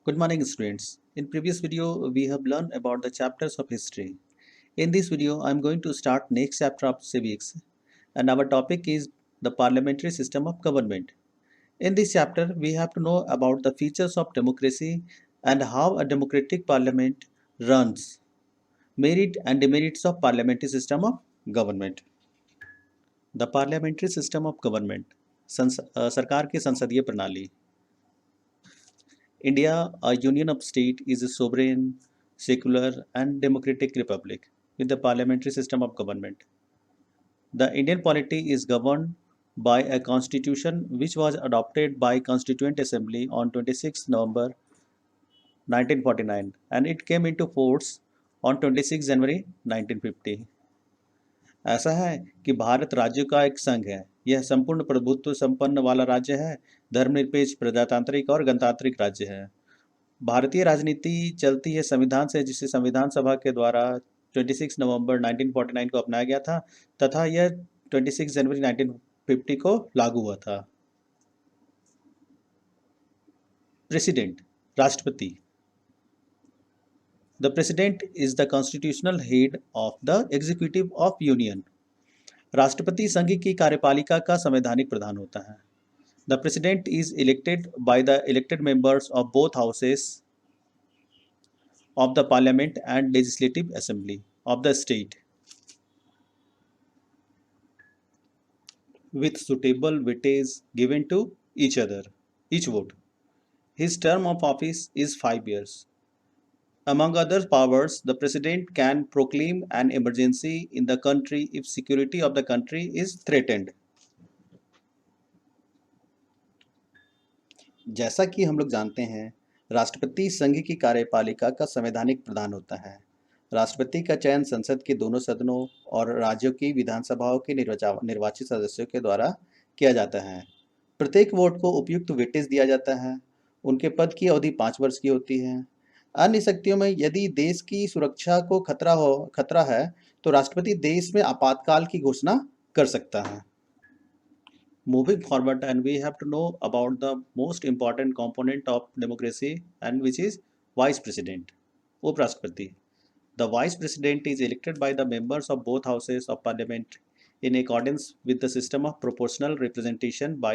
Good morning, students. In previous video, we have learned about the chapters of history. In this video, I am going to start next chapter of civics, and our topic is the parliamentary system of government. In this chapter, we have to know about the features of democracy and how a democratic parliament runs, merit and demerits of parliamentary system of government. The parliamentary system of government, सरकार की संसदीय प्रणाली. India, a union of states, is a sovereign, secular, and democratic republic with a parliamentary system of government. The Indian polity is governed by a constitution which was adopted by Constituent Assembly on 26 November 1949 and it came into force on 26 January 1950. ऐसा है कि भारत राज्यों का एक संघ है। यह संपूर्ण प्रभुत्व संपन्न वाला राज्य है, धर्मनिरपेक्ष, प्रजातांत्रिक और गणतांत्रिक राज्य है। भारतीय राजनीति चलती है संविधान से, जिसे संविधान सभा के द्वारा 26 नवंबर 1949 को अपनाया गया था तथा यह 26 जनवरी 1950 को लागू हुआ था। प्रेसिडेंट, राष्ट्रपति. The president is the constitutional head of the executive of union. राष्ट्रपति संघ की कार्यपालिका का संवैधानिक प्रधान होता है. The president is elected by the elected members of both houses of the parliament and legislative assembly of the state with suitable weightage given to each vote. His term of office is 5 years. Among other powers, the president can proclaim an emergency in the country if security of the country is threatened. जैसा कि हम लोग जानते हैं, राष्ट्रपति संघ की कार्यपालिका का संवैधानिक प्रधान होता है. राष्ट्रपति का चयन संसद के दोनों सदनों और राज्यों की विधानसभाओं के निर्वाचित सदस्यों के द्वारा किया जाता है. प्रत्येक वोट को उपयुक्त वेटेज दिया जाता है. उनके पद की अवधि 5 वर्ष की होती है. अन्य स्थितियों में यदि देश की सुरक्षा को खतरा है तो राष्ट्रपति देश में आपातकाल की घोषणा कर सकता है. Moving forward, and we have to know about the most important component of democracy, and which is vice president, uprashtrapati. The vice president is elected by the members of both houses of parliament in accordance with the system of proportional representation by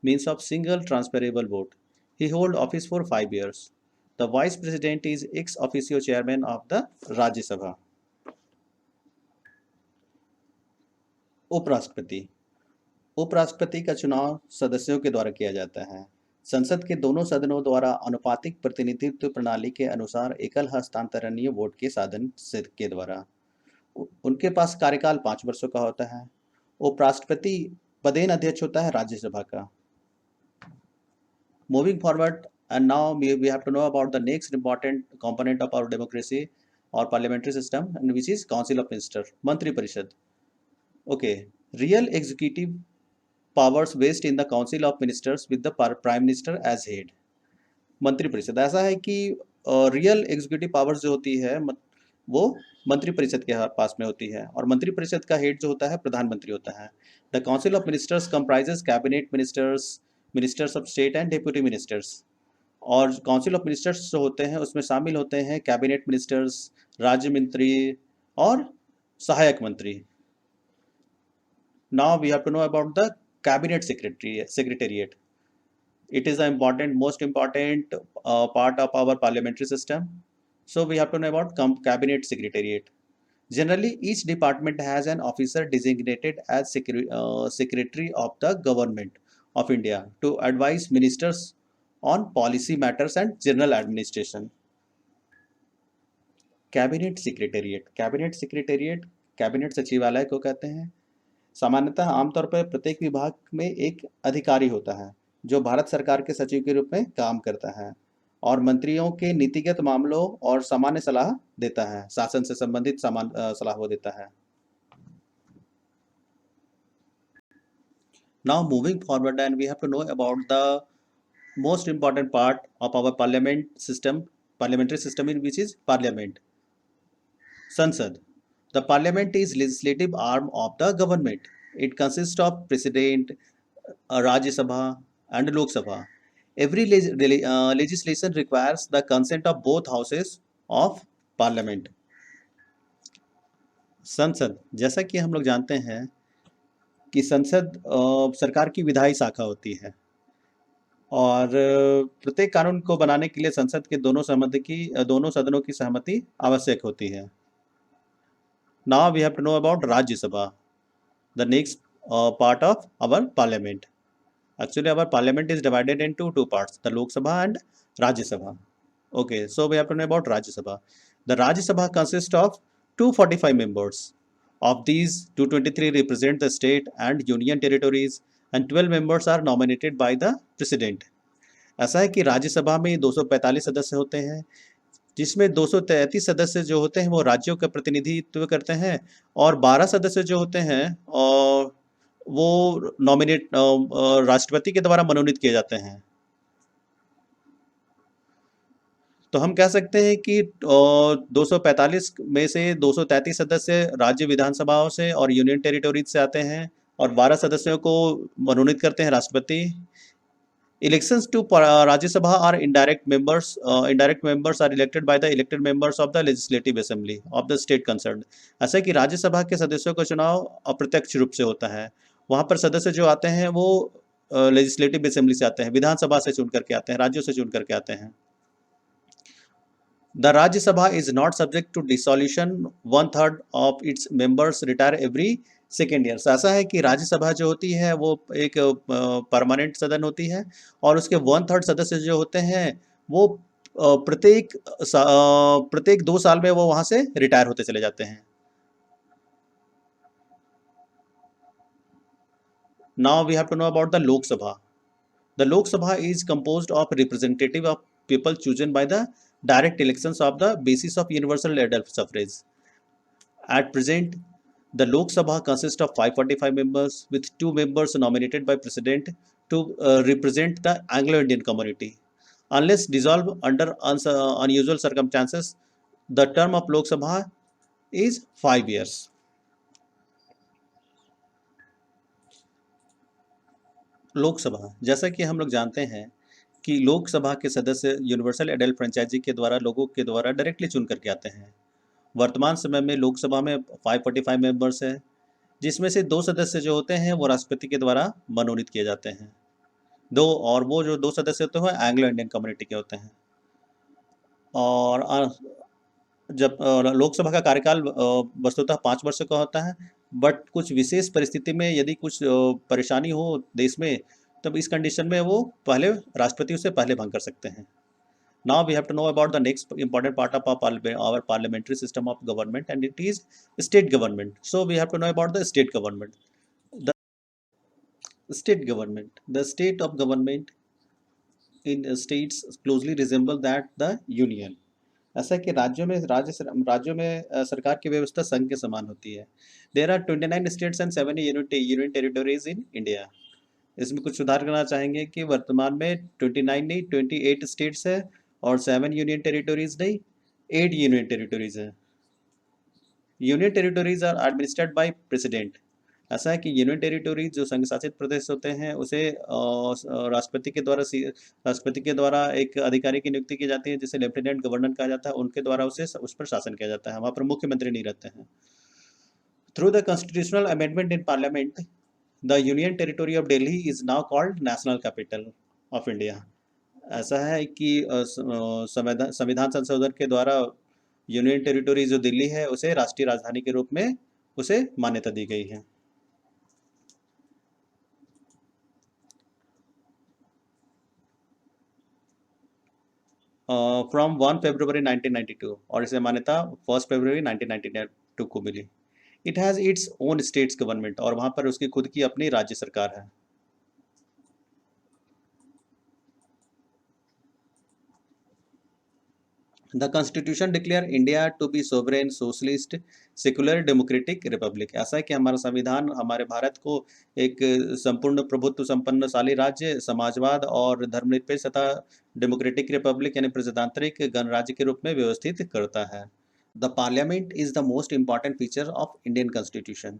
means of single transferable vote. He holds office for 5 years. The vice president is ex officio chairman of the Rajya Sabha. उपराष्ट्रपति. उपराष्ट्रपति का चुनाव सदस्यों के द्वारा किया जाता है. संसद के दोनों सदनों द्वारा अनुपातिक प्रतिनिधित्व प्रणाली के अनुसार एकल हस्तांतरणीय वोट के साधन के द्वारा. उनके पास कार्यकाल 5 वर्षों का होता है. उपराष्ट्रपति पदेन अध्यक्ष होता है राज्यसभा का. Moving forward, and now we have to know about the next important component of our democracy or parliamentary system, and which is council of ministers, मंत्री परिषद. Okay, real executive powers based in the council of ministers with the prime minister as head. मंत्री परिषद. ऐसा है कि real executive powers जो होती है वो मंत्री परिषद के पास में होती है और मंत्री परिषद का हेड जो होता है प्रधानमंत्री होता है. The council of ministers comprises cabinet ministers, ministers of state and deputy ministers. और काउंसिल ऑफ मिनिस्टर्स जो होते हैं उसमें शामिल होते हैं कैबिनेट मिनिस्टर्स, राज्य मंत्री और सहायक मंत्री. Now we have to know about the cabinet secretariat. It is the most important part of our parliamentary system. So we have to know about cabinet secretariat. Generally, each department has an officer designated as secretary of the government of India to advise ministers on policy matters and general administration. Cabinet secretariat. Cabinet secretariat cabinet सचिवालय को कहते हैं. सामान्यतः आमतौर पर प्रत्येक विभाग में एक अधिकारी होता है जो भारत सरकार के सचिव के रूप में काम करता है और मंत्रियों के नीतिगत मामलों और सामान्य सलाह देता है. शासन से संबंधित सलाह वो देता है. Now moving forward, and we have to know about the most important part of our parliamentary system, in which is parliament. Sansad. The parliament is legislative arm of the government. It consists of president, Rajya Sabha and Lok Sabha. Every legislation requires the consent of both houses of parliament. संसद, जैसा कि हम लोग जानते हैं कि संसद सरकार की विधायी शाखा होती है और प्रत्येक कानून को बनाने के लिए संसद के दोनों सदनों की सहमति आवश्यक होती है. Now we have to know about Rajya Sabha, the next part of our parliament. Actually, our parliament is divided into two parts, the Lok Sabha and Rajya Sabha. Okay, so we have to know about Rajya Sabha. The Rajya Sabha consists of 245 members. Of these, 223 represent the state and union territories, and 12 members are nominated by the president. ऐसा है कि राज्यसभा में 245 सदस्य होते हैं, जिसमें 233 सदस्य जो होते हैं वो राज्यों का प्रतिनिधित्व करते हैं और 12 सदस्य जो होते हैं वो राष्ट्रपति के द्वारा मनोनीत किए जाते हैं. तो हम कह सकते हैं कि 245 में से 233 सदस्य राज्य विधानसभाओं से और यूनियन टेरिटोरीज से आते हैं और 12 सदस्यों को मनोनीत करते हैं राष्ट्रपति. Elections to Rajya Sabha are indirect members. Indirect members are elected by the elected members of the Legislative Assembly of the state concerned. ऐसा है कि राज्यसभा के सदस्यों का चुनाव अप्रत्यक्ष रूप से होता है. वहाँ पर सदस्य जो आते हैं वो लेजिस्लेटिव असेंबली से आते हैं, विधानसभा से चुन करके आते हैं, राज्यों से चुन करके आते हैं. The Rajya Sabha is not subject to dissolution. 1/3 of its members retire every second year. ऐसा है कि राज्यसभा जो होती है वो एक परमानेंट सदन होती है और उसके 1/3 सदस्य जो होते हैं वो प्रत्येक 2 साल में वो वहां से रिटायर होते चले जाते हैं. Now we have to know about the Lok Sabha. The Lok Sabha is composed of representative of people chosen by the direct elections of the basis of universal adult suffrage. At present, the Lok Sabha consists of 545 members with 2 members nominated by President to represent the Anglo-Indian community. Unless dissolved under unusual circumstances, the term of Lok Sabha is 5 years. Lok Sabha, जैसा कि हम लोग जानते हैं कि लोकसभा के सदस्य universal adult franchise के द्वारा लोगों के द्वारा डायरेक्टली चुन करके आते हैं. वर्तमान समय में लोकसभा में 545 मेंबर्स है, जिसमें से 2 सदस्य जो होते हैं वो राष्ट्रपति के द्वारा मनोनीत किए जाते हैं. वो जो 2 सदस्य होते हैं एंग्लो इंडियन कम्युनिटी के होते हैं. और जब लोकसभा का कार्यकाल वस्तुतः 5 वर्ष का होता है, बट कुछ विशेष परिस्थिति में यदि कुछ परेशानी हो देश में, तब इस कंडीशन में वो पहले राष्ट्रपति उससे पहले भंग कर सकते हैं. Now we have to know about the next important part of our parliamentary system of government, and it is state government. So we have to know about the state government. The state government. The state of government in states closely resemble that the union. ऐसा है कि राज्यों में सरकार की व्यवस्था संघ के समान होती है. There are 29 states and 7 union territories in India. इसमें कुछ सुधार करना चाहेंगे कि वर्तमान में 29 नहीं 28 स्टेट्स है और 7 यूनियन टेरिटोरीज नहीं 8 यूनियन टेरिटोरीज है. Union territories are administered by president. ऐसा है कि यूनियन टेरिटोरीज जो संघ शासित प्रदेश होते हैं उसे राष्ट्रपति के द्वारा एक अधिकारी की नियुक्ति की जाती है जिसे लेफ्टिनेंट गवर्नर कहा जाता है. उनके द्वारा उस पर शासन किया जाता है. वहाँ पर मुख्यमंत्री नहीं रहते हैं. Through the constitutional amendment in parliament, the union territory of Delhi is now called national capital of India. ऐसा है कि संविधान संशोधन के द्वारा यूनियन टेरिटोरी जो दिल्ली है उसे राष्ट्रीय राजधानी के रूप में उसे मान्यता दी गई है. फ्रॉम 1 फरवरी 1992 और इसे मान्यता 1 फरवरी 1992 को मिली. It has its own states government और वहाँ पर उसकी खुद की अपनी राज्य सरकार है. The Constitution declare India to be sovereign, socialist, secular democratic Republic. ऐसा है कि हमारा संविधान हमारे भारत को एक संपूर्ण प्रभुत्व संपन्नशाली राज्य, समाजवाद और धर्मनिरपेक्ष तथा डेमोक्रेटिक रिपब्लिक यानी प्रजातांत्रिक गणराज्य के रूप में व्यवस्थित करता है. The parliament is the most important feature of Indian constitution.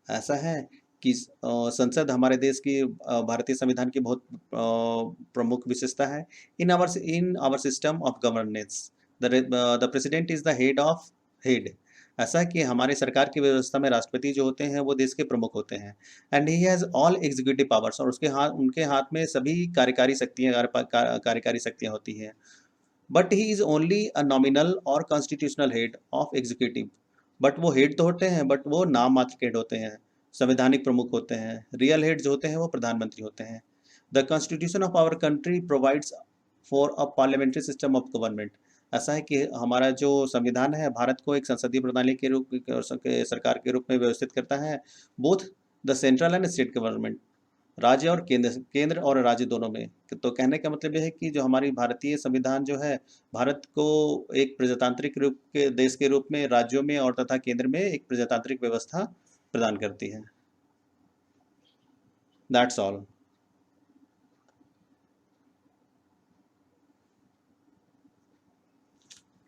ऐसा है कि संसद हमारे देश की भारतीय संविधान की बहुत प्रमुख विशेषता है। In our system of governance the president is the head. ऐसा है कि हमारी सरकार की व्यवस्था में राष्ट्रपति जो होते हैं वो देश के प्रमुख होते हैं। And he has all executive powers, और उनके हाथ में सभी कार्यकारी शक्तियाँ होती हैं। But he is only a nominal और constitutional head of executive. But वो हेड तो होते हैं, बट वो नाम मात्र के हेड होते हैं, संवैधानिक प्रमुख होते हैं। रियल हेड जो होते हैं वो प्रधानमंत्री होते हैं। The constitution of our country provides for a parliamentary system of government. ऐसा है कि हमारा जो संविधान है भारत को एक संसदीय प्रणाली के रूप सरकार के रूप में व्यवस्थित करता है, both the central and state government, राज्य और केंद्र और राज्य दोनों में। तो कहने का मतलब ये है कि जो हमारी भारतीय संविधान जो है, भारत को एक प्रजातांत्रिक रूप के देश के रूप में राज्यों में और तथा केंद्र में एक प्रजातांत्रिक व्यवस्था प्रदान करती है। That's all.